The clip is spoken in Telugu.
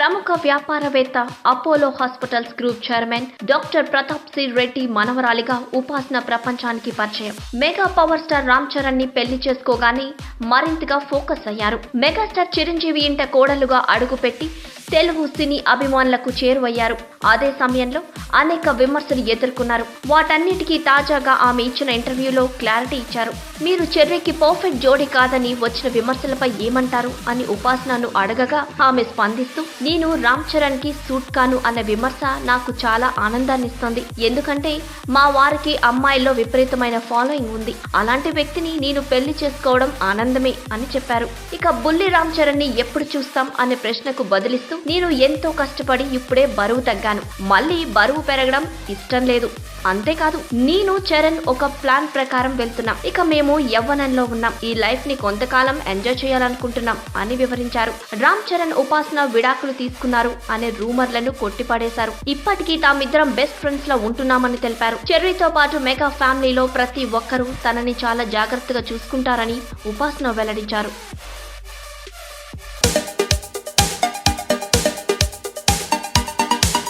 ప్రముఖ వ్యాపారవేత్త Apollo hospitals group chairman doctor Pratap C Reddy మనవరాలిగా ఉపాసన ప్రపంచానికి పరిచయం. Mega power star Ram Charan ని పెళ్లి చేసుకోగానే మరింతగా ఫోకస్ అయ్యారు. మెగాస్టార్ చిరంజీవి ఇంట కోడలుగా అడుగుపెట్టి తెలుగు సినీ అభిమానులకు చేరువయ్యారు. అదే సమయంలో అనేక విమర్శలు ఎదుర్కొన్నారు. వాటన్నిటికీ తాజాగా ఆమె ఇచ్చిన ఇంటర్వ్యూలో క్లారిటీ ఇచ్చారు. మీరు చెర్రీకి పర్ఫెక్ట్ జోడీ కాదని వచ్చిన విమర్శలపై ఏమంటారు అని ఉపాసనను అడగగా ఆమె స్పందిస్తూ, నేను రామ్ చరణ్ కి సూట్ కాను అన్న విమర్శ నాకు చాలా ఆనందాన్నిస్తుంది. ఎందుకంటే మా వారికి అమ్మాయిల్లో విపరీతమైన ఫాలోయింగ్ ఉంది. అలాంటి వ్యక్తిని నేను పెళ్లి చేసుకోవడం ఆనందమే అని చెప్పారు. ఇక బుల్లి రామ్ చరణ్ ని ఎప్పుడు చూస్తాం అనే ప్రశ్నకు బదులిస్తూ, నేను ఎంతో కష్టపడి ఇప్పుడే బరువు తగ్గాను. మళ్ళీ బరువు పెరగడం ఇష్టం లేదు. అంతేకాదు, నేను చరణ్ ఒక ప్లాన్ ప్రకారం వెళ్తున్నాం. ఇక మేము యవ్వనంలో ఉన్నాం. ఈ లైఫ్ ని కొంతకాలం ఎంజాయ్ చేయాలనుకుంటున్నాం అని వివరించారు. రామ్ చరణ్ ఉపాసన విడాకులు తీసుకున్నారు అనే రూమర్లను కొట్టిపడేశారు. ఇప్పటికీ తామిద్దరం బెస్ట్ ఫ్రెండ్స్ లా ఉంటున్నామని తెలిపారు. చెర్రీతో పాటు మెగా ఫ్యామిలీలో ప్రతి ఒక్కరూ తనని చాలా జాగ్రత్తగా చూసుకుంటారని ఉపాసన వెల్లడించారు.